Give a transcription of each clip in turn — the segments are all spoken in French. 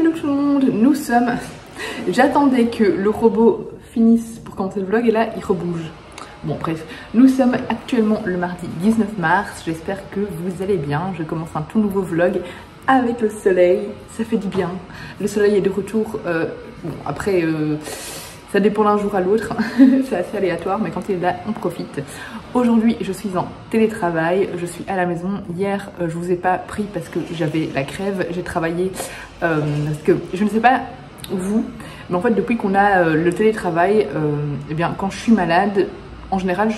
Hello tout le monde, nous sommes... J'attendais que le robot finisse pour commencer le vlog et là il rebouge. Bon bref, nous sommes actuellement le mardi 19 mars, j'espère que vous allez bien. Je commence un tout nouveau vlog avec le soleil, ça fait du bien. Le soleil est de retour, bon après ça dépend d'un jour à l'autre, c'est assez aléatoire mais quand il est là on profite. Aujourd'hui je suis en télétravail, je suis à la maison. Hier je vous ai pas pris parce que j'avais la crève, j'ai travaillé parce que je ne sais pas vous, mais en fait depuis qu'on a le télétravail, eh bien quand je suis malade, en général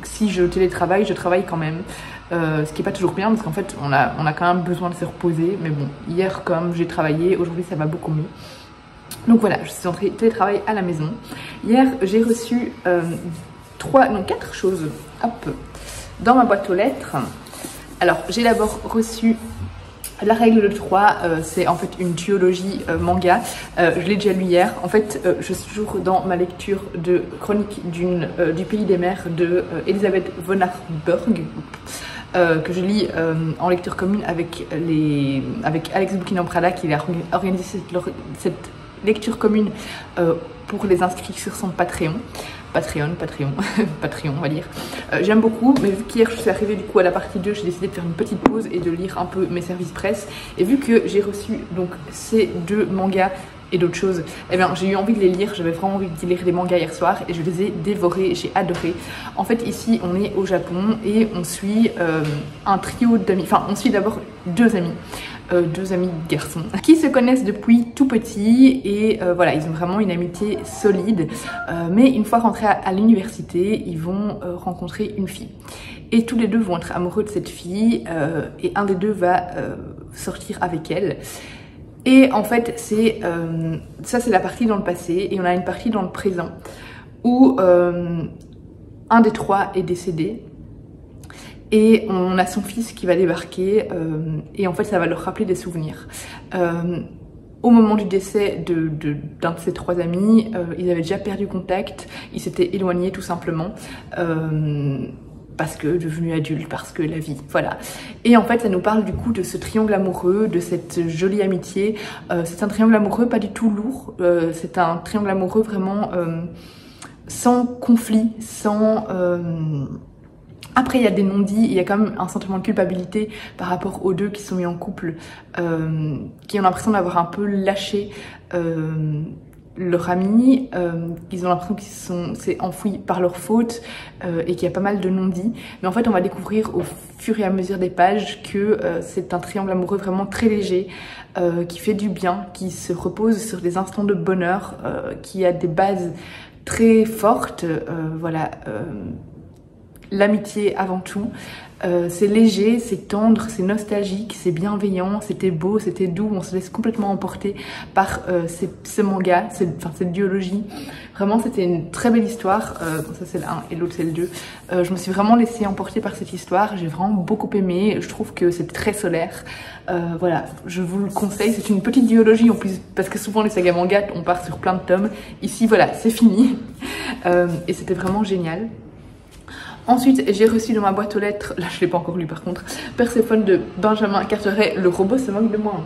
si je télétravaille, je travaille quand même. Ce qui n'est pas toujours bien parce qu'en fait on a quand même besoin de se reposer, mais bon, hier comme j'ai travaillé, aujourd'hui ça va beaucoup mieux. Donc voilà, je suis en télétravail à la maison. Hier j'ai reçu 4 choses, hop, dans ma boîte aux lettres. Alors j'ai d'abord reçu la règle de 3, c'est en fait une duologie manga. Je l'ai déjà lu hier. En fait, je suis toujours dans ma lecture de Chronique du pays des mers de Elisabeth von Arburg, que je lis en lecture commune avec Alex Bouquin Prada, qui a organisé cette lecture commune pour les inscrits sur son Patreon, Patreon on va dire. J'aime beaucoup, mais vu qu'hier je suis arrivée du coup à la partie 2, j'ai décidé de faire une petite pause et de lire un peu mes services presse. Et vu que j'ai reçu donc ces 2 mangas et d'autres choses, eh bien j'ai eu envie de les lire. J'avais vraiment envie de lire des mangas hier soir et je les ai dévorés, j'ai adoré. En fait ici on est au Japon et on suit un trio d'amis, enfin on suit d'abord 2 amis. 2 amis garçons qui se connaissent depuis tout petit et voilà, ils ont vraiment une amitié solide, mais une fois rentrés à l'université ils vont rencontrer une fille et tous les 2 vont être amoureux de cette fille et un des 2 va sortir avec elle. Et en fait c'est ça, c'est la partie dans le passé et on a une partie dans le présent où un des 3 est décédé. Et on a son fils qui va débarquer et en fait ça va leur rappeler des souvenirs. Au moment du décès d'un de ces 3 amis, ils avaient déjà perdu contact, ils s'étaient éloignés tout simplement. Parce que devenus adultes, parce que la vie, voilà. Et en fait ça nous parle du coup de ce triangle amoureux, de cette jolie amitié. C'est un triangle amoureux pas du tout lourd, c'est un triangle amoureux vraiment sans conflit, sans... Après, il y a des non-dits, il y a quand même un sentiment de culpabilité par rapport aux 2 qui sont mis en couple, qui ont l'impression d'avoir un peu lâché leur ami, qu'ils ont l'impression qu'ils s'est enfoui par leur faute et qu'il y a pas mal de non-dits. Mais en fait, on va découvrir au fur et à mesure des pages que c'est un triangle amoureux vraiment très léger, qui fait du bien, qui se repose sur des instants de bonheur, qui a des bases très fortes, voilà. L'amitié avant tout, c'est léger, c'est tendre, c'est nostalgique, c'est bienveillant, c'était beau, c'était doux, on se laisse complètement emporter par ce manga, cette duologie. Vraiment c'était une très belle histoire, ça c'est le 1 et l'autre c'est le 2. Je me suis vraiment laissée emporter par cette histoire, j'ai vraiment beaucoup aimé, je trouve que c'est très solaire. Voilà, je vous le conseille, c'est une petite duologie en plus, parce que souvent les sagas manga on part sur plein de tomes, ici voilà c'est fini, et c'était vraiment génial. Ensuite, j'ai reçu dans ma boîte aux lettres, là je ne l'ai pas encore lu par contre, Perséphone de Benjamin Carteret, le robot se moque de moi.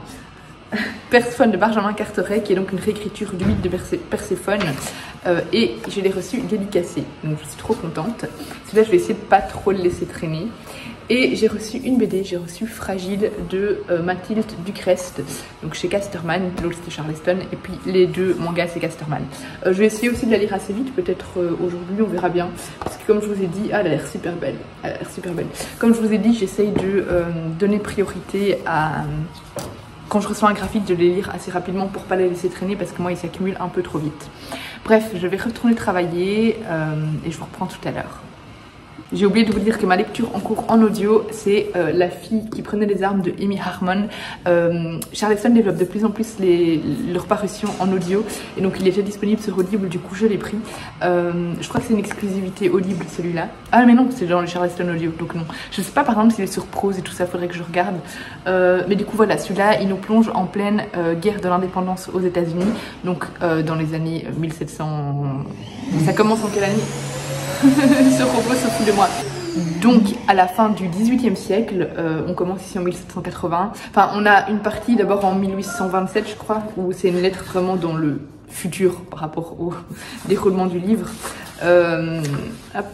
Perséphone de Benjamin Carteret, qui est donc une réécriture du mythe de Perséphone, et je l'ai reçu dédicacé, donc je suis trop contente. Celui-là je vais essayer de pas trop le laisser traîner. Et j'ai reçu une BD, j'ai reçu Fragile de Mathilde Ducrest, donc chez Casterman, l'autre c'était Charleston, et puis les 2 mangas c'est Casterman. Je vais essayer aussi de la lire assez vite, peut-être aujourd'hui, on verra bien, parce que comme je vous ai dit, elle a l'air super belle, elle a l'air super belle. Comme je vous ai dit, j'essaye de donner priorité à... Quand je reçois un graphique, de les lire assez rapidement pour pas les laisser traîner, parce que moi ils s'accumulent un peu trop vite. Bref, je vais retourner travailler et je vous reprends tout à l'heure. J'ai oublié de vous dire que ma lecture en cours en audio, c'est La fille qui prenait les armes de Amy Harmon. Charleston développe de plus en plus leur parution en audio et donc il est déjà disponible sur Audible, du coup je l'ai pris. Je crois que c'est une exclusivité Audible celui-là. Ah mais non, c'est dans le Charleston audio, donc non. Je sais pas par exemple s'il est sur Prose et tout ça, faudrait que je regarde. Mais du coup voilà, celui-là il nous plonge en pleine guerre de l'indépendance aux États-Unis, donc dans les années 1700. Ça commence en quelle année? Ce robot se fout de moi. Donc à la fin du XVIIIe siècle, on commence ici en 1780. Enfin, on a une partie d'abord en 1827, je crois, où c'est une lettre vraiment dans le futur par rapport au déroulement du livre. Hop.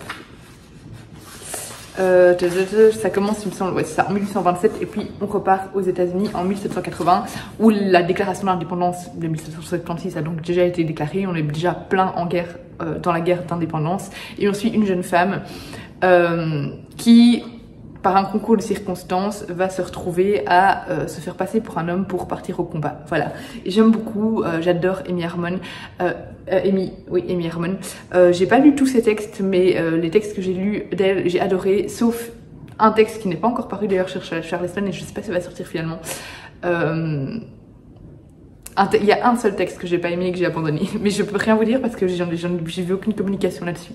Ça commence, il me semble, ouais, c'est ça, en 1827, et puis on repart aux États-Unis en 1780, où la déclaration d'indépendance de 1776 a donc déjà été déclarée. On est déjà plein en guerre, dans la guerre d'indépendance, et on suit une jeune femme qui, par un concours de circonstances, va se retrouver à se faire passer pour un homme pour partir au combat. Voilà. Et j'aime beaucoup, j'adore Amy Harmon. Amy Harmon. J'ai pas lu tous ses textes, mais les textes que j'ai lus d'elle, j'ai adoré, sauf un texte qui n'est pas encore paru d'ailleurs chez Charleston, et je sais pas si ça va sortir finalement. Il y a un seul texte que j'ai pas aimé et que j'ai abandonné, mais je peux rien vous dire parce que j'ai vu aucune communication là-dessus.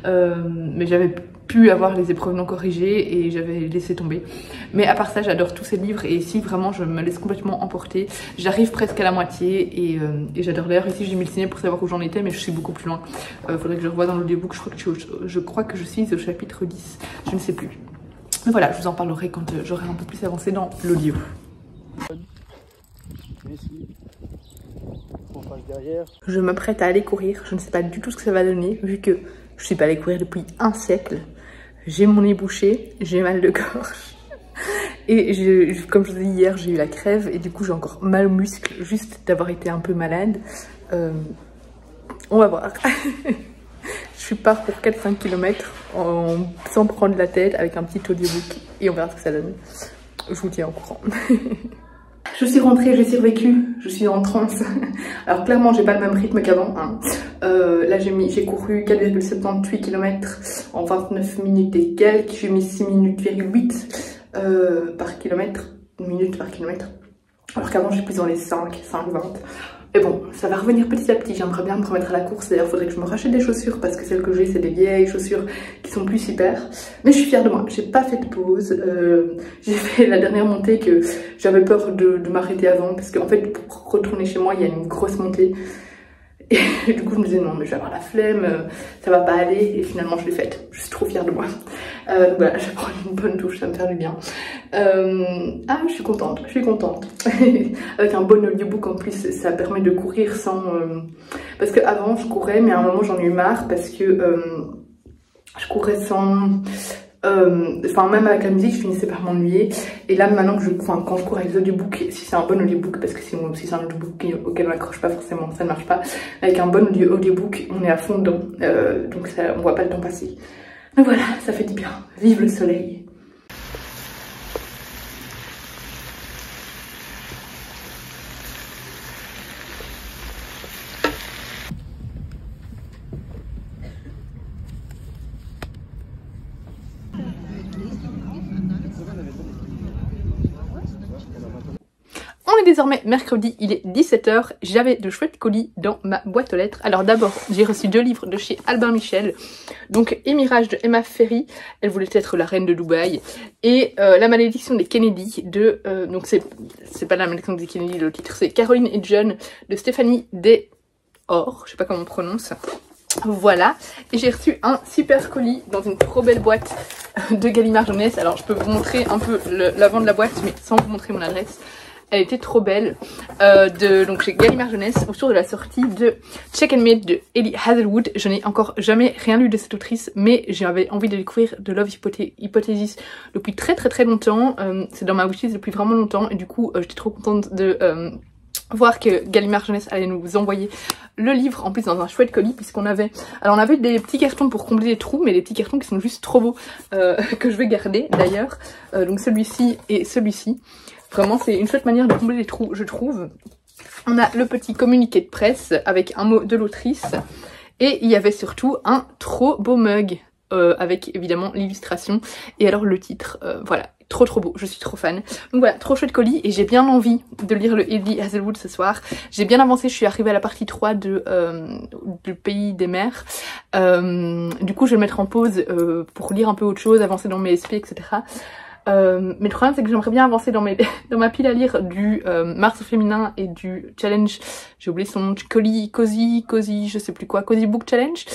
Mais j'avais pu avoir les épreuves non corrigées et j'avais laissé tomber. Mais à part ça, j'adore tous ces livres, et ici vraiment je me laisse complètement emporter. J'arrive presque à la moitié et j'adore. D'ailleurs ici j'ai mis le ciné pour savoir où j'en étais, mais je suis beaucoup plus loin. Faudrait que je revoie dans l'audiobook. Je crois que je suis au chapitre 10, je ne sais plus. Mais voilà, je vous en parlerai quand j'aurai un peu plus avancé dans l'audio. Je m'apprête à aller courir. Je ne sais pas du tout ce que ça va donner, vu que je suis pas allée courir depuis un siècle. J'ai mon nez bouché, j'ai mal de gorge. Et comme je vous ai dit hier, j'ai eu la crève et du coup j'ai encore mal aux muscles juste d'avoir été un peu malade. On va voir. Je pars pour 4-5 km sans prendre la tête avec un petit audiobook et on verra ce que ça donne. Je vous tiens au courant. Je suis rentrée, j'ai survécu, je suis en transe. Alors clairement j'ai pas le même rythme qu'avant, hein. Là j'ai couru 4,78 km en 29 minutes et quelques. J'ai mis 6 minutes,8 par kilomètre, minutes par kilomètre. Alors qu'avant j'ai plus dans les 5, 5,20. Et bon, ça va revenir petit à petit, j'aimerais bien me remettre à la course. D'ailleurs, il faudrait que je me rachète des chaussures parce que celles que j'ai, c'est des vieilles chaussures qui sont plus hyper. Mais je suis fière de moi, j'ai pas fait de pause. J'ai fait la dernière montée que j'avais peur de m'arrêter avant parce qu'en fait, pour retourner chez moi, il y a une grosse montée. Et du coup, je me disais non, mais je vais avoir la flemme, ça va pas aller. Et finalement, je l'ai faite. Je suis trop fière de moi. Voilà, je vais prendre une bonne douche, ça va me faire du bien. Ah, je suis contente, je suis contente. Avec un bon audiobook en plus, ça permet de courir sans... Parce qu'avant, je courais, mais à un moment, j'en ai eu marre parce que je courais sans... Enfin, même avec la musique, je finissais par m'ennuyer. Et là, maintenant que quand je cours avec les audiobooks, si c'est un bon audiobook, parce que si c'est un audiobook auquel on n'accroche pas forcément, ça ne marche pas. Avec un bon audiobook, on est à fond dedans. Donc ça, on voit pas le temps passer. Donc voilà, ça fait du bien. Vive le soleil. On est désormais mercredi, il est 17 h, j'avais de chouettes colis dans ma boîte aux lettres. Alors d'abord, j'ai reçu 2 livres de chez Albin Michel, donc Émirage de Emma Ferry, elle voulait être la reine de Dubaï, et La malédiction des Kennedy de, donc c'est pas La malédiction des Kennedy le titre, c'est Caroline et John de Stéphanie Desor, je sais pas comment on prononce. Voilà, et j'ai reçu un super colis dans une trop belle boîte de Gallimard Jeunesse. Alors je peux vous montrer un peu l'avant de la boîte, mais sans vous montrer mon adresse. Elle était trop belle, donc chez Gallimard Jeunesse, autour de la sortie de Check and Mate de Ellie Hazelwood. Je n'ai encore jamais rien lu de cette autrice, mais j'avais envie de découvrir The Love Hypothesis depuis très longtemps. C'est dans ma wishlist depuis vraiment longtemps, et du coup j'étais trop contente de voir que Gallimard Jeunesse allait nous envoyer le livre, en plus dans un chouette colis, puisqu'on avait... Alors on avait des petits cartons pour combler les trous, mais des petits cartons qui sont juste trop beaux, que je vais garder d'ailleurs. Donc celui-ci et celui-ci. Vraiment, c'est une chouette manière de combler les trous, je trouve. On a le petit communiqué de presse avec un mot de l'autrice. Et il y avait surtout un trop beau mug, avec évidemment l'illustration. Et alors le titre, voilà, trop beau, je suis trop fan. Donc voilà, trop chouette colis, et j'ai bien envie de lire le Ellie Hazelwood ce soir. J'ai bien avancé, je suis arrivée à la partie 3 du Pays des Mers. Du coup, je vais le mettre en pause pour lire un peu autre chose, avancer dans mes SP, etc. Mais le problème c'est que j'aimerais bien avancer dans ma pile à lire du Mars au féminin et du challenge, j'ai oublié son nom, Cozy, je sais plus quoi, Cozy Book Challenge,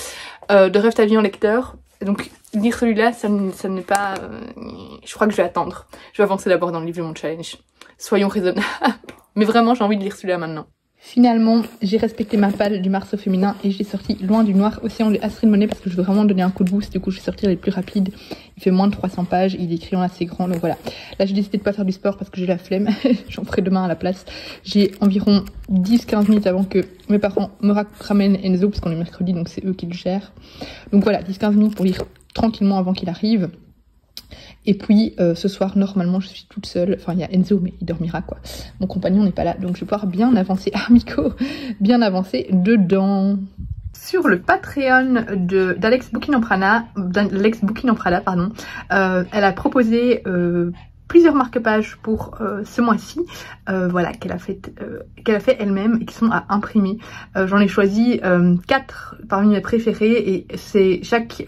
de Rêve ta vie en lecteur. Donc lire celui-là, ça n'est pas... je crois que je vais attendre. Je vais avancer d'abord dans le livre de mon challenge. Soyons raisonnables. Mais vraiment, j'ai envie de lire celui-là maintenant. Finalement, j'ai respecté ma palle du Mars au féminin et j'ai sorti Loin du Noir Océan de Astrid Monet parce que je veux vraiment donner un coup de boost. Du coup, je vais sortir les plus rapides. Il fait moins de 300 pages, il est écrit en assez grand, donc voilà. Là, j'ai décidé de pas faire du sport parce que j'ai la flemme. J'en ferai demain à la place. J'ai environ 10-15 minutes avant que mes parents me ramènent Enzo parce qu'on est mercredi, donc c'est eux qui le gèrent. Donc voilà, 10-15 minutes pour lire tranquillement avant qu'il arrive. Et puis ce soir normalement je suis toute seule, enfin il y a Enzo mais il dormira quoi. Mon compagnon n'est pas là donc je vais pouvoir bien avancer, bien avancer dedans. Sur le Patreon d'Alex Bouquin-en-Prada, elle a proposé plusieurs marque-pages pour ce mois-ci, voilà, qu'elle a fait elle-même et qui sont à imprimer. J'en ai choisi 4 parmi mes préférés et c'est chaque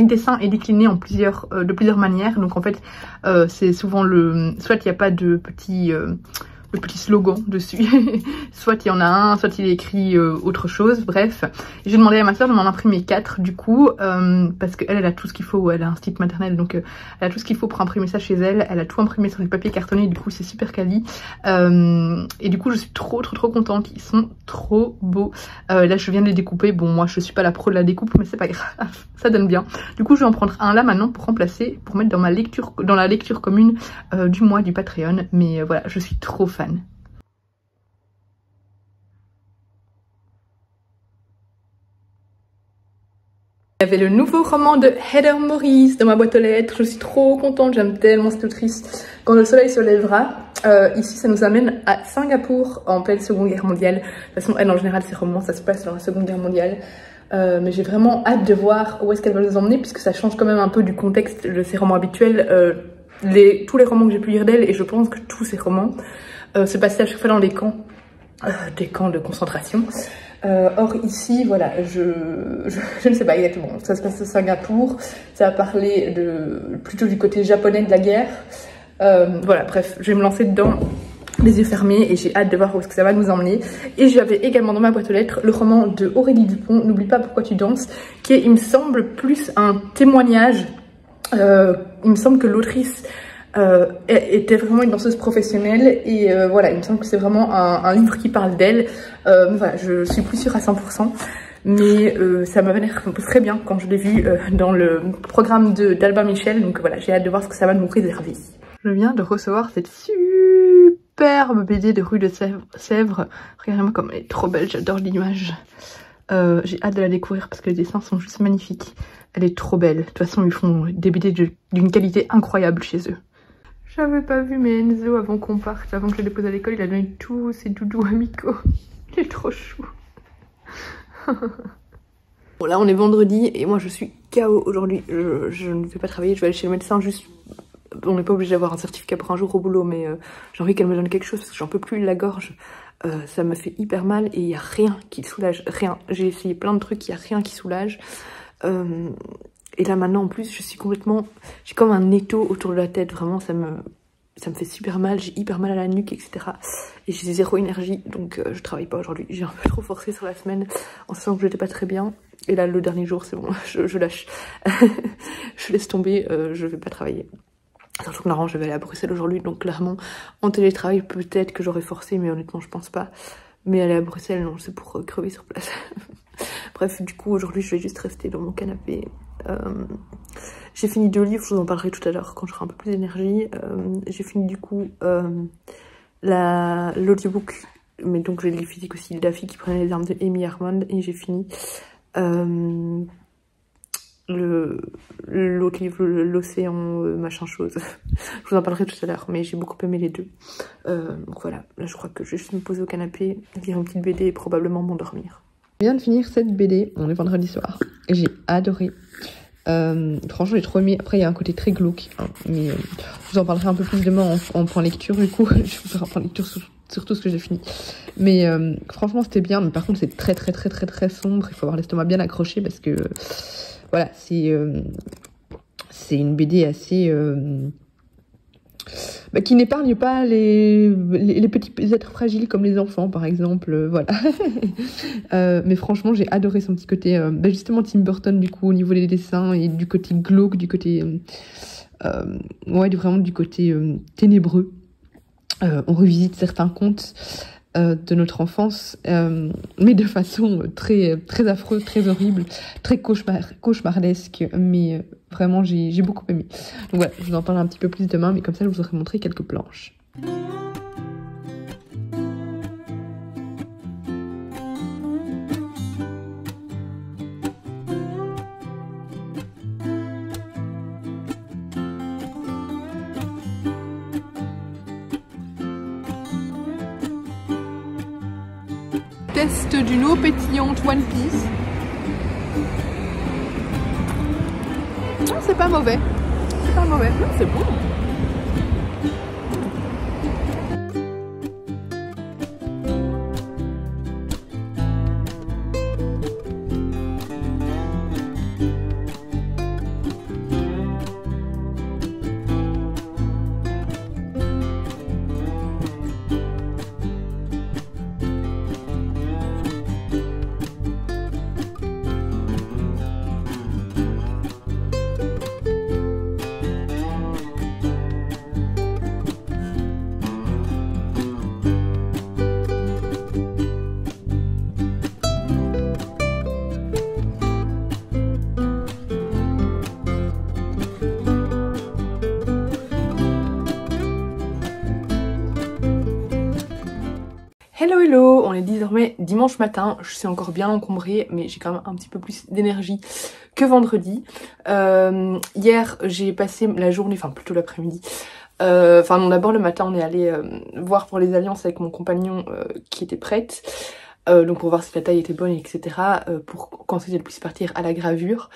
dessin est décliné en de plusieurs manières. Donc en fait, c'est souvent soit il n'y a pas de le petit slogan dessus, soit il y en a un, soit il est écrit autre chose, bref. J'ai demandé à ma soeur de m'en imprimer 4 du coup, parce qu'elle a tout ce qu'il faut, elle a un site maternel, donc elle a tout ce qu'il faut pour imprimer ça chez elle, elle a tout imprimé sur du papier cartonné, du coup c'est super quali, et du coup je suis trop contente, ils sont trop beaux. Là je viens de les découper, bon moi je suis pas la pro de la découpe, mais c'est pas grave, ça donne bien. Du coup je vais en prendre un là maintenant pour remplacer, pour mettre dans la lecture commune du mois du Patreon, mais voilà, je suis trop fan. Il y avait le nouveau roman de Heather Morris dans ma boîte aux lettres. Je suis trop contente, j'aime tellement cette autrice. Quand le soleil se lèvera, ici ça nous amène à Singapour en pleine Seconde Guerre mondiale. De toute façon, elle en général ses romans, ça se passe dans la Seconde Guerre mondiale. Mais j'ai vraiment hâte de voir où est-ce qu'elle va nous emmener puisque ça change quand même un peu du contexte de ses romans habituels. Tous les romans que j'ai pu lire d'elle, et je pense que tous ses romans se passaient à chaque fois dans des camps de concentration. Or ici, voilà, je ne sais pas exactement. Ça se passe à Singapour. Ça va parler plutôt du côté japonais de la guerre. Voilà, bref, je vais me lancer dedans les yeux fermés et j'ai hâte de voir où est-ce que ça va nous emmener. Et j'avais également dans ma boîte aux lettres le roman de Aurélie Dupont, N'oublie pas pourquoi tu danses, qui est, il me semble, plus un témoignage. Il me semble que l'autrice était vraiment une danseuse professionnelle et voilà, il me semble que c'est vraiment un livre qui parle d'elle. Voilà, je suis plus sûre à 100%, mais ça m'avait l'air très bien quand je l'ai vu dans le programme d'Albin Michel, donc voilà, j'ai hâte de voir ce que ça va nous réserver. Je viens de recevoir cette superbe BD de Rue de Sèvres. Regardez-moi comme elle est trop belle, j'adore l'image. J'ai hâte de la découvrir parce que les dessins sont juste magnifiques. Elle est trop belle. De toute façon, ils font des BD d'une qualité incroyable chez eux. J'avais pas vu mes Enzo avant qu'on parte, avant que je le dépose à l'école. Il a donné tous ses doudous amicaux. Il est trop chou. Bon, là, on est vendredi et moi, je suis KO aujourd'hui. Je ne vais pas travailler. Je vais aller chez le médecin juste... On n'est pas obligé d'avoir un certificat pour un jour au boulot, mais j'ai envie qu'elle me donne quelque chose parce que j'en peux plus la gorge. Ça me fait hyper mal et il n'y a rien qui soulage. Rien. J'ai essayé plein de trucs, il n'y a rien qui soulage. Et là maintenant en plus je suis complètement, j'ai comme un étau autour de la tête, vraiment ça me fait super mal, j'ai hyper mal à la nuque, etc. Et j'ai zéro énergie, donc je travaille pas aujourd'hui. J'ai un peu trop forcé sur la semaine en sachant que j'étais pas très bien. Et là le dernier jour c'est bon, je lâche. Je laisse tomber, je vais pas travailler. Surtout que normalement je vais aller à Bruxelles aujourd'hui, donc clairement en télétravail peut-être que j'aurais forcé, mais honnêtement je pense pas. Mais aller à Bruxelles, non, c'est pour crever sur place. Bref, du coup aujourd'hui je vais juste rester dans mon canapé. J'ai fini 2 livres, je vous en parlerai tout à l'heure quand j'aurai un peu plus d'énergie. J'ai fini du coup l'audiobook, mais donc j'ai lu physique aussi, La fille qui prenait les armes de Amy Armand, et j'ai fini l'autre livre, l'océan machin chose. Je vous en parlerai tout à l'heure, mais j'ai beaucoup aimé les deux. Donc voilà, là je crois que je vais juste me poser au canapé, lire une petite BD et probablement m'endormir. Je viens de finir cette BD, on est vendredi soir, et j'ai adoré. Franchement j'ai trop aimé. Après il y a un côté très glauque, hein, mais je vous en parlerai un peu plus demain en point lecture du coup. Je vais vous faire un point lecture sur tout ce que j'ai fini. Mais franchement c'était bien, mais par contre c'est très sombre, il faut avoir l'estomac bien accroché parce que voilà, c'est une BD assez qui n'épargne pas les petits êtres fragiles comme les enfants par exemple, voilà. Mais franchement j'ai adoré son petit côté, justement Tim Burton du coup au niveau des dessins et du côté glauque, du côté ouais vraiment du côté ténébreux. On revisite certains contes de notre enfance, mais de façon très affreuse, très horrible, très cauchemardesque, mais vraiment j'ai beaucoup aimé. Donc voilà, je vous en parle un petit peu plus demain, mais comme ça je vous aurai montré quelques planches. Test d'une eau pétillante One Piece. C'est pas mauvais. C'est pas mauvais. C'est bon. Hello hello, on est désormais dimanche matin, je suis encore bien encombrée mais j'ai quand même un petit peu plus d'énergie que vendredi. Hier j'ai passé la journée, enfin plutôt l'après-midi, enfin non d'abord le matin on est allé voir pour les alliances avec mon compagnon qui était prête. Donc pour voir si la taille était bonne etc, pour qu'ensuite elle puisse partir à la gravure.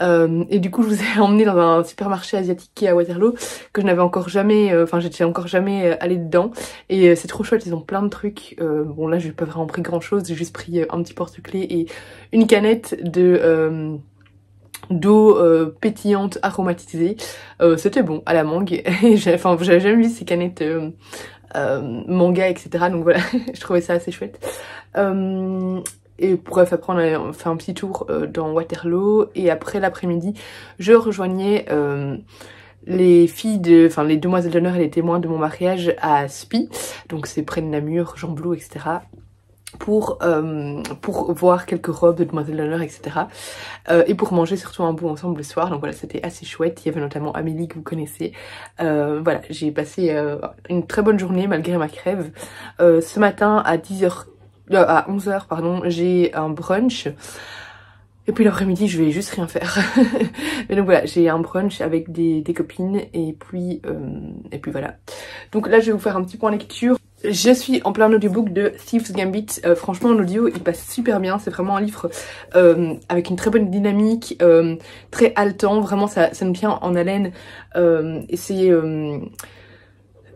Et du coup je vous ai emmené dans un supermarché asiatique qui est à Waterloo, que je n'avais encore jamais, enfin j'étais encore jamais allée dedans, et c'est trop chouette, ils ont plein de trucs. Bon là j'ai pas vraiment pris grand chose, j'ai juste pris un petit porte-clés et une canette de d'eau pétillante aromatisée. C'était bon, à la mangue, et j'avais jamais vu ces canettes manga etc, donc voilà. Je trouvais ça assez chouette. Et bref, après on a fait un petit tour dans Waterloo, et après l'après-midi je rejoignais les filles enfin les demoiselles d'honneur et les témoins de mon mariage à Spie, donc c'est près de Namur, Gembloux etc, pour voir quelques robes de demoiselles d'honneur etc, et pour manger surtout un bout ensemble le soir. Donc voilà, c'était assez chouette. Il y avait notamment Amélie que vous connaissez. Voilà, j'ai passé une très bonne journée malgré ma crève. Ce matin à 11h pardon, j'ai un brunch. Et puis l'après-midi, je vais juste rien faire. Mais donc voilà, j'ai un brunch avec des copines, et puis voilà. Donc là, je vais vous faire un petit point lecture. Je suis en plein audiobook de Thief's Gambit. Franchement, l'audio, il passe super bien. C'est vraiment un livre avec une très bonne dynamique, très haletant. Vraiment, ça me tient en haleine. Et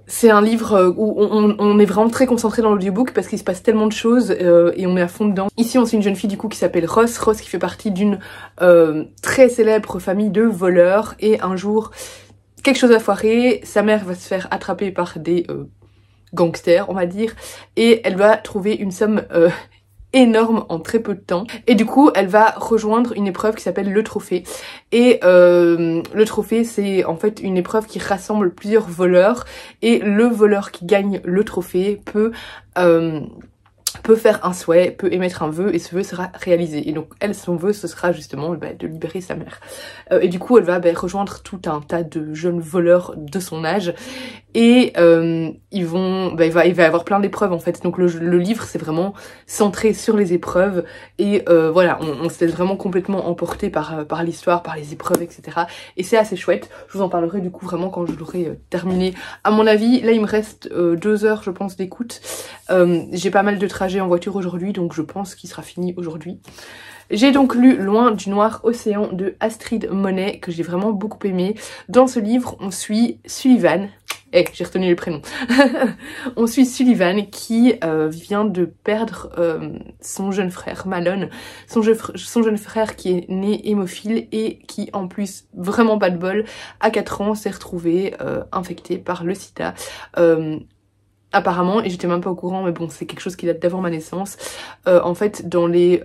c'est un livre où on est vraiment très concentré dans l'audiobook parce qu'il se passe tellement de choses et on est à fond dedans. Ici on suit une jeune fille du coup qui s'appelle Ross qui fait partie d'une très célèbre famille de voleurs, et un jour quelque chose va foirer, sa mère va se faire attraper par des gangsters on va dire, et elle va trouver une somme énorme en très peu de temps, et du coup elle va rejoindre une épreuve qui s'appelle le trophée. Et le trophée, c'est en fait une épreuve qui rassemble plusieurs voleurs, et le voleur qui gagne le trophée peut faire un souhait, peut émettre un vœu, et ce vœu sera réalisé. Et donc elle, son vœu, ce sera justement de libérer sa mère. Et du coup elle va rejoindre tout un tas de jeunes voleurs de son âge, et il va y avoir plein d'épreuves en fait. Donc le livre c'est vraiment centré sur les épreuves, et voilà, on se laisse vraiment complètement emporter par l'histoire, par les épreuves etc, et c'est assez chouette. Je vous en parlerai du coup vraiment quand je l'aurai terminé. À mon avis là il me reste 2 heures je pense d'écoute. J'ai pas mal de trajets en voiture aujourd'hui, donc je pense qu'il sera fini aujourd'hui. J'ai donc lu Loin du noir océan de Astrid Monet, que j'ai vraiment beaucoup aimé. Dans ce livre on suit Sullivan, j'ai retenu les prénoms. On suit Sullivan qui vient de perdre son jeune frère, Malone. Son jeune frère qui est né hémophile et qui, en plus, vraiment pas de bol, à 4 ans, s'est retrouvé infecté par le sida. Apparemment, et j'étais même pas au courant, mais bon, c'est quelque chose qui date d'avant ma naissance. En fait, dans les...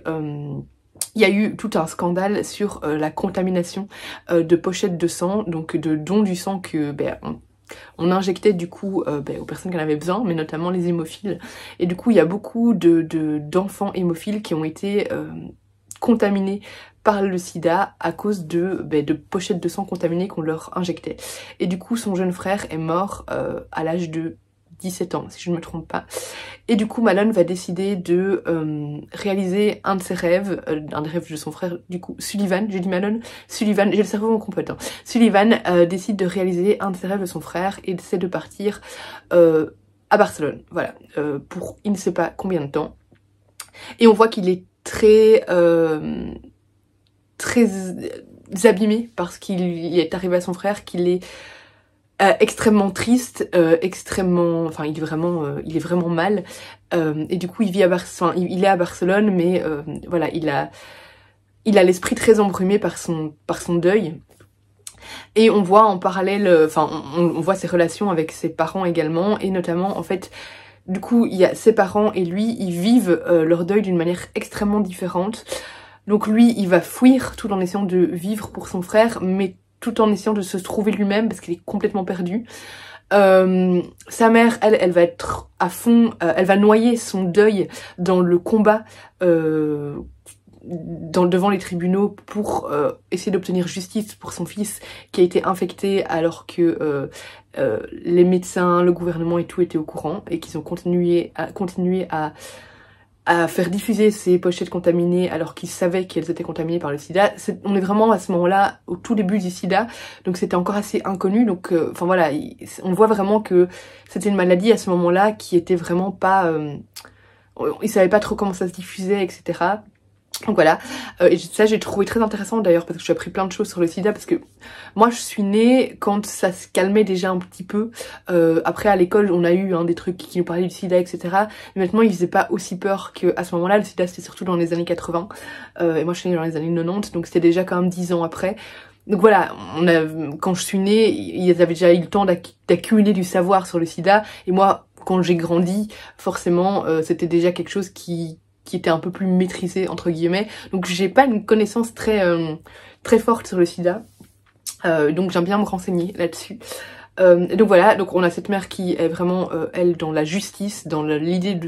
il y a eu tout un scandale sur la contamination de pochettes de sang, donc de dons du sang que on injectait du coup aux personnes qui en avaient besoin, mais notamment les hémophiles. Et du coup, il y a beaucoup d'enfants hémophiles qui ont été contaminés par le sida à cause de pochettes de sang contaminées qu'on leur injectait. Et du coup, son jeune frère est mort à l'âge de 17 ans, si je ne me trompe pas. Et du coup, Malone va décider de réaliser un de ses rêves, un des rêves de son frère, du coup, Sullivan, j'ai dit Malone, Sullivan, j'ai le cerveau en compote. Hein. Sullivan décide de réaliser un de ses rêves de son frère et c'est de partir à Barcelone, voilà, pour il ne sait pas combien de temps. Et on voit qu'il est très abîmé parce qu'il est arrivé à son frère, qu'il est extrêmement triste, enfin il est vraiment mal, et du coup il vit il est à Barcelone, mais voilà, il a l'esprit très embrumé par son deuil. Et on voit en parallèle, on voit ses relations avec ses parents également, et notamment en fait, du coup il y a ses parents et lui, ils vivent leur deuil d'une manière extrêmement différente. Donc lui, il va fuir tout en essayant de vivre pour son frère, mais tout en essayant de se trouver lui-même parce qu'il est complètement perdu. Sa mère, elle va être à fond, elle va noyer son deuil dans le combat devant les tribunaux pour essayer d'obtenir justice pour son fils qui a été infecté alors que les médecins, le gouvernement et tout étaient au courant et qu'ils ont continué à faire diffuser ces pochettes contaminées alors qu'ils savaient qu'elles étaient contaminées par le sida. On est vraiment à ce moment-là au tout début du sida, donc c'était encore assez inconnu, donc enfin voilà, on voit vraiment que c'était une maladie à ce moment-là qui était vraiment pas... ils savaient pas trop comment ça se diffusait, etc. Donc voilà, et ça j'ai trouvé très intéressant d'ailleurs parce que j'ai appris plein de choses sur le sida parce que moi je suis née quand ça se calmait déjà un petit peu. Après à l'école on a eu des trucs qui nous parlaient du sida, etc. Mais maintenant il faisait pas aussi peur qu'à ce moment-là. Le sida c'était surtout dans les années 80 et moi je suis née dans les années 90, donc c'était déjà quand même 10 ans après. Donc voilà, quand je suis née, ils avaient déjà eu le temps d'accumuler du savoir sur le sida, et moi quand j'ai grandi, forcément c'était déjà quelque chose qui était un peu plus maîtrisé entre guillemets, donc j'ai pas une connaissance très forte sur le sida, donc j'aime bien me renseigner là-dessus. Donc voilà, donc on a cette mère qui est vraiment elle dans la justice, dans l'idée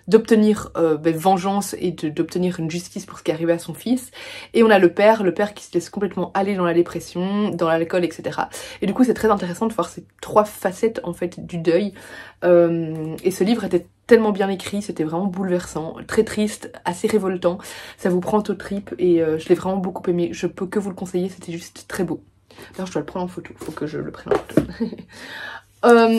d'obtenir vengeance et d'obtenir une justice pour ce qui est arrivé à son fils. Et on a le père qui se laisse complètement aller dans la dépression, dans l'alcool, etc. Et du coup c'est très intéressant de voir ces trois facettes en fait du deuil. Et ce livre était tellement bien écrit, c'était vraiment bouleversant, très triste, assez révoltant, ça vous prend aux tripes et je l'ai vraiment beaucoup aimé, je peux que vous le conseiller, c'était juste très beau. D'ailleurs je dois le prendre en photo, faut que je le prenne en photo.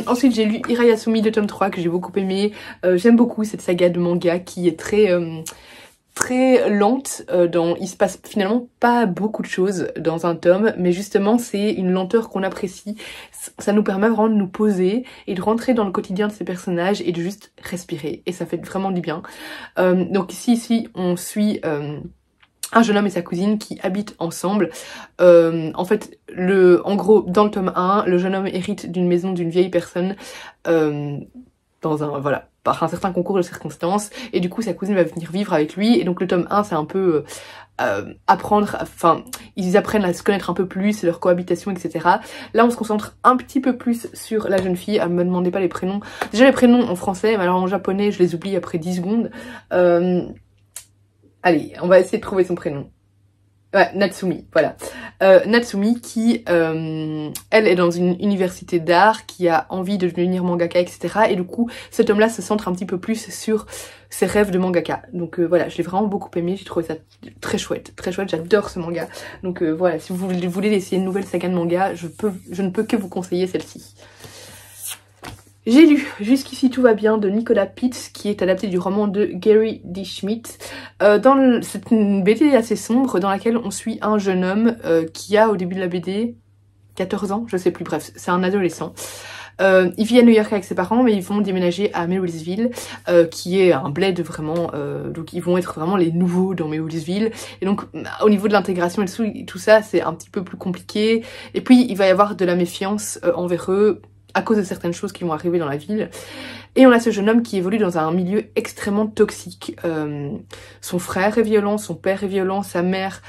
Ensuite j'ai lu Hirayasumi de tome 3 que j'ai beaucoup aimé. J'aime beaucoup cette saga de manga qui est très lente, il se passe finalement pas beaucoup de choses dans un tome, mais justement c'est une lenteur qu'on apprécie. Ça nous permet vraiment de nous poser et de rentrer dans le quotidien de ces personnages et de juste respirer, et ça fait vraiment du bien. Donc ici on suit un jeune homme et sa cousine qui habitent ensemble. En fait, en gros, dans le tome 1, le jeune homme hérite d'une maison d'une vieille personne par un certain concours de circonstances, et du coup sa cousine va venir vivre avec lui, et donc le tome 1 c'est un peu ils apprennent à se connaître un peu plus, leur cohabitation, etc. Là on se concentre un petit peu plus sur la jeune fille. Me demandez pas les prénoms, déjà les prénoms en français, mais alors en japonais je les oublie après 10 secondes. Allez, on va essayer de trouver son prénom. Ouais, Natsumi, voilà. Natsumi qui, elle est dans une université d'art, qui a envie de devenir mangaka, etc. Et du coup, cet homme-là se centre un petit peu plus sur ses rêves de mangaka. Donc voilà, je l'ai vraiment beaucoup aimé, j'ai trouvé ça très chouette, j'adore ce manga. Donc voilà, si vous voulez essayer une nouvelle saga de manga, je ne peux que vous conseiller celle-ci. J'ai lu Jusqu'ici tout va bien de Nicolas Pitts, qui est adapté du roman de Gary D. Schmidt. C'est une BD assez sombre dans laquelle on suit un jeune homme qui a au début de la BD 14 ans, je sais plus, bref, c'est un adolescent. Il vit à New York avec ses parents, mais ils vont déménager à Marysville, qui est un bled vraiment, donc ils vont être vraiment les nouveaux dans Marysville, et donc au niveau de l'intégration et tout ça, c'est un petit peu plus compliqué, et puis il va y avoir de la méfiance envers eux, à cause de certaines choses qui vont arriver dans la ville. Et on a ce jeune homme qui évolue dans un milieu extrêmement toxique. Son frère est violent, son père est violent, sa mère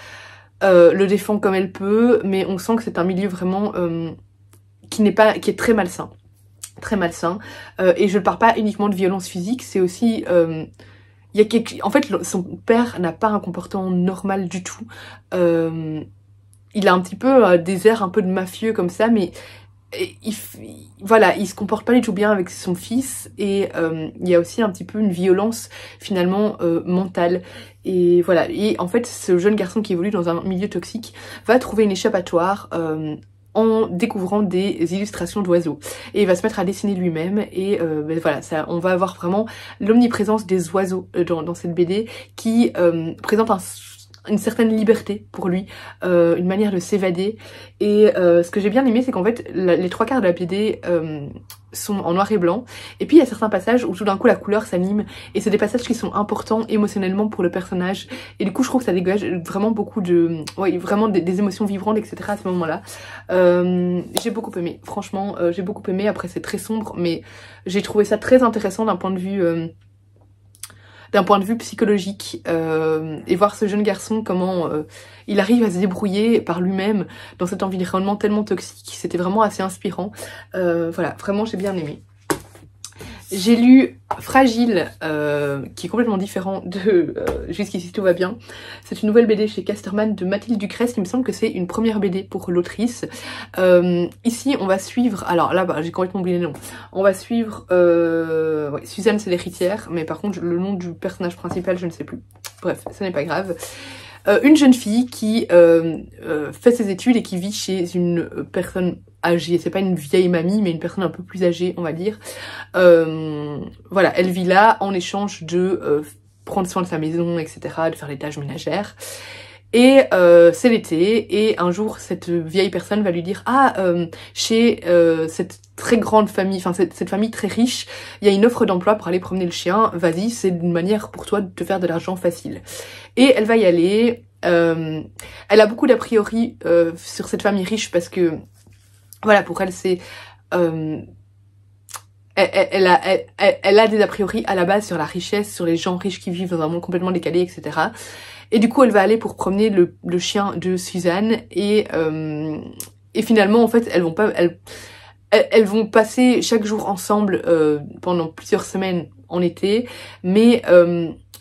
le défend comme elle peut, mais on sent que c'est un milieu vraiment qui est très malsain. Très malsain. Et je ne parle pas uniquement de violence physique, c'est aussi... en fait, son père n'a pas un comportement normal du tout. Il a un petit peu des airs un peu de mafieux comme ça, mais... voilà, il se comporte pas du tout bien avec son fils, et il y a aussi un petit peu une violence finalement mentale, et voilà. Et en fait, ce jeune garçon qui évolue dans un milieu toxique va trouver une échappatoire en découvrant des illustrations d'oiseaux, et il va se mettre à dessiner lui-même, et ben voilà, ça, on va avoir vraiment l'omniprésence des oiseaux dans cette BD qui présente une certaine liberté pour lui, une manière de s'évader. Et ce que j'ai bien aimé, c'est qu'en fait les trois quarts de la BD sont en noir et blanc, et puis il y a certains passages où tout d'un coup la couleur s'anime, et c'est des passages qui sont importants émotionnellement pour le personnage, et du coup je trouve que ça dégage vraiment beaucoup de... ouais, vraiment des émotions vibrantes, etc. à ce moment-là. J'ai beaucoup aimé, franchement, j'ai beaucoup aimé. Après c'est très sombre, mais j'ai trouvé ça très intéressant d'un point de vue psychologique, et voir ce jeune garçon, comment il arrive à se débrouiller par lui-même dans cet environnement tellement toxique, c'était vraiment assez inspirant. Voilà, vraiment j'ai bien aimé. J'ai lu Fragile, qui est complètement différent de Jusqu'ici tout va bien. C'est une nouvelle BD chez Casterman de Mathilde Ducrest. Il me semble que c'est une première BD pour l'autrice. Ici on va suivre, alors là j'ai complètement oublié le nom. On va suivre ouais, Suzanne, c'est l'héritière, mais par contre le nom du personnage principal je ne sais plus. Bref, ce n'est pas grave. Une jeune fille qui fait ses études et qui vit chez une personne âgée. C'est pas une vieille mamie, mais une personne un peu plus âgée, on va dire. Voilà, elle vit là en échange de prendre soin de sa maison, etc., de faire les tâches ménagères. Et c'est l'été, et un jour cette vieille personne va lui dire « Ah, chez cette très grande famille, enfin cette famille très riche, il y a une offre d'emploi pour aller promener le chien, vas-y, c'est une manière pour toi de te faire de l'argent facile. » Et elle va y aller. Elle a beaucoup d'a priori sur cette famille riche, parce que voilà, pour elle c'est... elle a des a priori à la base sur la richesse, sur les gens riches qui vivent dans un monde complètement décalé, etc. Et du coup elle va aller pour promener le chien de Suzanne, et finalement en fait elles vont passer chaque jour ensemble pendant plusieurs semaines en été, mais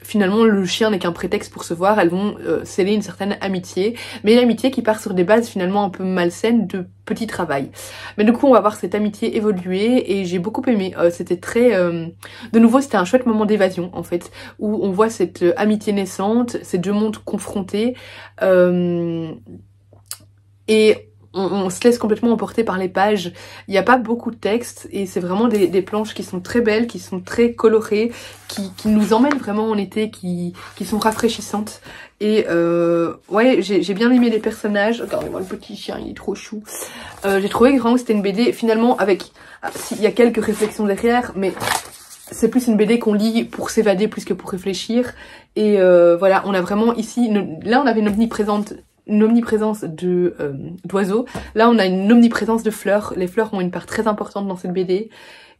finalement le chien n'est qu'un prétexte pour se voir. Elles vont sceller une certaine amitié, mais une amitié qui part sur des bases finalement un peu malsaines de petit travail. Mais du coup on va voir cette amitié évoluer, et j'ai beaucoup aimé. C'était très... de nouveau c'était un chouette moment d'évasion en fait, où on voit cette amitié naissante, ces deux mondes confrontés, et on se laisse complètement emporter par les pages. Il n'y a pas beaucoup de texte, et c'est vraiment des planches qui sont très belles, qui sont très colorées, qui nous emmènent vraiment en été, qui sont rafraîchissantes. Et ouais, j'ai bien aimé les personnages. Regardez-moi le petit chien, il est trop chou. J'ai trouvé vraiment que c'était une BD finalement avec... il y a quelques réflexions derrière, mais c'est plus une BD qu'on lit pour s'évader plus que pour réfléchir. Et voilà, on a vraiment ici... Là on avait une omniprésence d'oiseaux. Là on a une omniprésence de fleurs. Les fleurs ont une part très importante dans cette BD,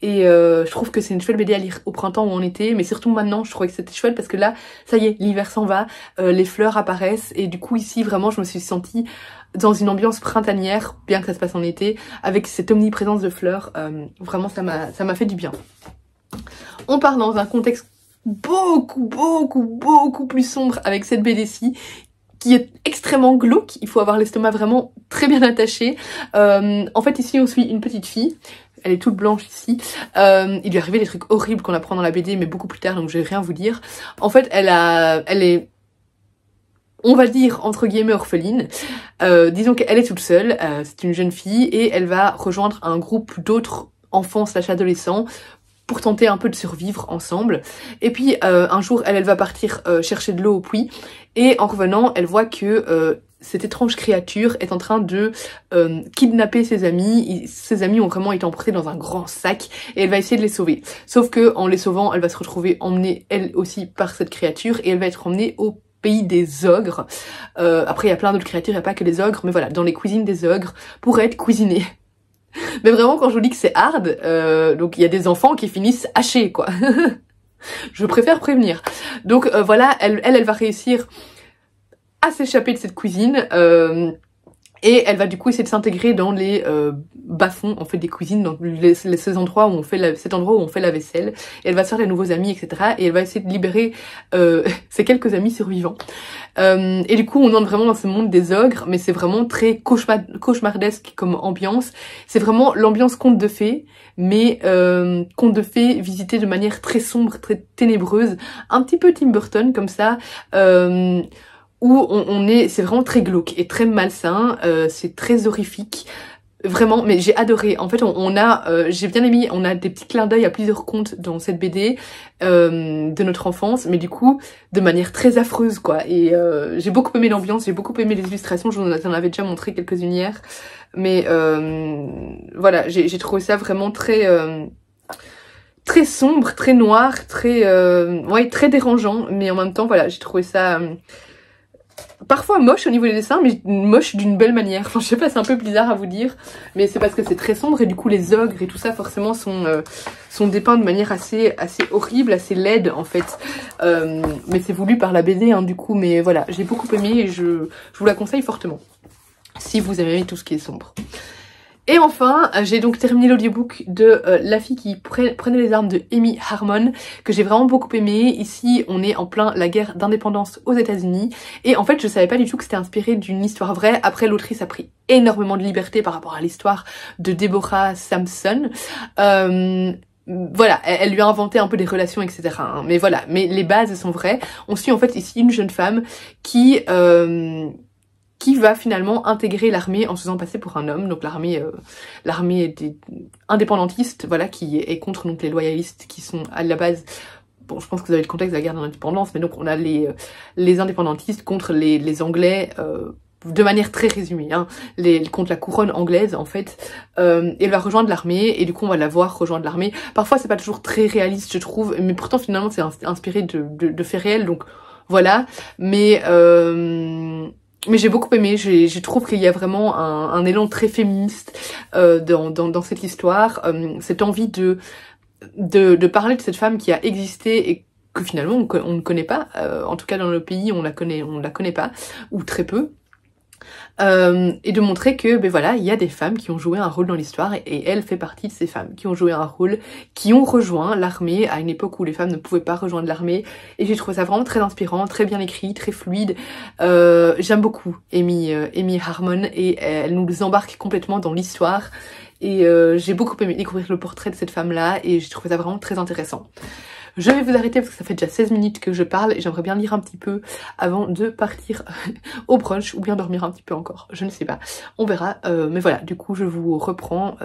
et je trouve que c'est une chouette BD à lire au printemps ou en été, mais surtout maintenant je trouvais que c'était chouette parce que là ça y est, l'hiver s'en va, les fleurs apparaissent, et du coup ici vraiment je me suis sentie dans une ambiance printanière, bien que ça se passe en été, avec cette omniprésence de fleurs. Vraiment ça m'a fait du bien. On part dans un contexte beaucoup plus sombre avec cette BD-ci, qui est extrêmement glauque. Il faut avoir l'estomac vraiment très bien attaché. En fait ici on suit une petite fille, elle est toute blanche ici. Il lui est arrivé des trucs horribles qu'on apprend dans la BD, mais beaucoup plus tard, donc je vais rien vous dire. En fait elle est, on va dire entre guillemets, orpheline. Disons qu'elle est toute seule, c'est une jeune fille, et elle va rejoindre un groupe d'autres enfants / adolescents pour tenter un peu de survivre ensemble. Et puis un jour elle va partir chercher de l'eau au puits, et en revenant elle voit que cette étrange créature est en train de kidnapper ses amis. Ses amis ont vraiment été emportés dans un grand sac et elle va essayer de les sauver. Sauf que en les sauvant, elle va se retrouver emmenée elle aussi par cette créature et elle va être emmenée au pays des ogres. Après il y a plein d'autres créatures, il n'y a pas que les ogres, mais voilà, dans les cuisines des ogres pour être cuisinée. Mais vraiment quand je vous dis que c'est hard, donc il y a des enfants qui finissent hachés quoi. Je préfère prévenir. Donc voilà, elle va réussir à s'échapper de cette cuisine et elle va du coup essayer de s'intégrer dans les bas-fonds en fait des cuisines, dans ces endroits où on fait cet endroit où on fait la vaisselle, et elle va se faire des nouveaux amis, etc. Et elle va essayer de libérer ses quelques amis survivants. Et du coup on entre vraiment dans ce monde des ogres, mais c'est vraiment très cauchemardesque comme ambiance. C'est vraiment l'ambiance conte de fées, mais conte de fées visité de manière très sombre, très ténébreuse, un petit peu Tim Burton comme ça. Où c'est vraiment très glauque et très malsain, c'est très horrifique, vraiment, mais j'ai adoré. En fait, j'ai bien aimé, on a des petits clins d'œil à plusieurs contes dans cette BD de notre enfance, mais du coup, de manière très affreuse, quoi. Et j'ai beaucoup aimé l'ambiance, j'ai beaucoup aimé les illustrations, j'en avais déjà montré quelques-unes hier, mais voilà, j'ai trouvé ça vraiment très... très sombre, très noir, très très dérangeant, mais en même temps, voilà, j'ai trouvé ça... parfois moche au niveau des dessins, mais moche d'une belle manière. Enfin, je sais pas, c'est un peu bizarre à vous dire, mais c'est parce que c'est très sombre et du coup les ogres et tout ça forcément sont dépeints de manière assez horrible, assez laide en fait. Mais c'est voulu par la BD hein, du coup, mais voilà, j'ai beaucoup aimé et je vous la conseille fortement si vous aimez tout ce qui est sombre. Et enfin, j'ai donc terminé l'audiobook de La fille qui prenait les armes de Amy Harmon, que j'ai vraiment beaucoup aimé. Ici, on est en plein la guerre d'indépendance aux États-Unis. Et en fait, je savais pas du tout que c'était inspiré d'une histoire vraie. Après, l'autrice a pris énormément de liberté par rapport à l'histoire de Deborah Sampson. Voilà, elle lui a inventé un peu des relations, etc. hein. Mais voilà, mais les bases sont vraies. On suit en fait ici une jeune femme qui va finalement intégrer l'armée en se faisant passer pour un homme. Donc l'armée des indépendantistes, voilà, qui est contre donc les loyalistes qui sont à la base... Bon, je pense que vous avez le contexte de la guerre d'indépendance, mais donc on a les indépendantistes contre les Anglais, de manière très résumée, hein, contre la couronne anglaise en fait. Et elle va rejoindre l'armée, et du coup on va la voir rejoindre l'armée. Parfois c'est pas toujours très réaliste je trouve, mais pourtant finalement c'est inspiré de faits réels, donc voilà. Mais j'ai beaucoup aimé, je trouve qu'il y a vraiment un élan très féministe dans cette histoire, cette envie de parler de cette femme qui a existé et que finalement on ne connaît pas, en tout cas dans le pays on la connaît pas, ou très peu. Et de montrer que ben voilà, il y a des femmes qui ont joué un rôle dans l'histoire et elle fait partie de ces femmes qui ont joué un rôle, qui ont rejoint l'armée à une époque où les femmes ne pouvaient pas rejoindre l'armée, et j'ai trouvé ça vraiment très inspirant, très bien écrit, très fluide. J'aime beaucoup Amy Harmon et elle nous embarque complètement dans l'histoire et j'ai beaucoup aimé découvrir le portrait de cette femme là et j'ai trouvé ça vraiment très intéressant. Je vais vous arrêter parce que ça fait déjà 16 minutes que je parle et j'aimerais bien lire un petit peu avant de partir au brunch ou bien dormir un petit peu encore, je ne sais pas, on verra. Mais voilà, du coup je vous reprends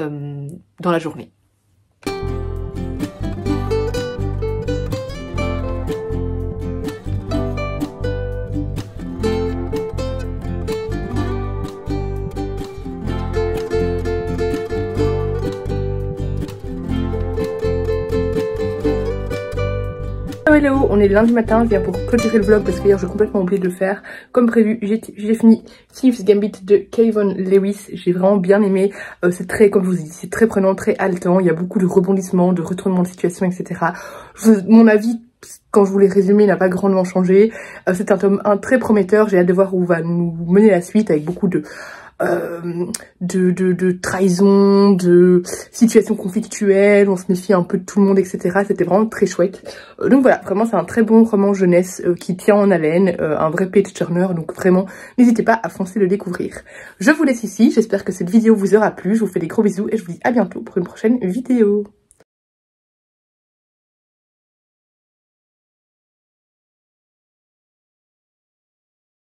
dans la journée. Hello, on est lundi matin, je viens pour clôturer le vlog parce qu'hier j'ai complètement oublié de le faire. Comme prévu, j'ai fini Thief's Gambit de Kayvon Lewis, j'ai vraiment bien aimé. C'est très, comme je vous ai dit, c'est très prenant, très haletant, il y a beaucoup de rebondissements, de retournements de situation, etc. Mon avis, quand je vous l'ai résumé, n'a pas grandement changé. C'est un tome très prometteur, j'ai hâte de voir où va nous mener la suite avec beaucoup de trahison, de situations conflictuelles, on se méfie un peu de tout le monde, etc. C'était vraiment très chouette. Donc voilà, vraiment c'est un très bon roman jeunesse qui tient en haleine, un vrai page turner, donc vraiment n'hésitez pas à foncer le découvrir. Je vous laisse ici, j'espère que cette vidéo vous aura plu, je vous fais des gros bisous et je vous dis à bientôt pour une prochaine vidéo.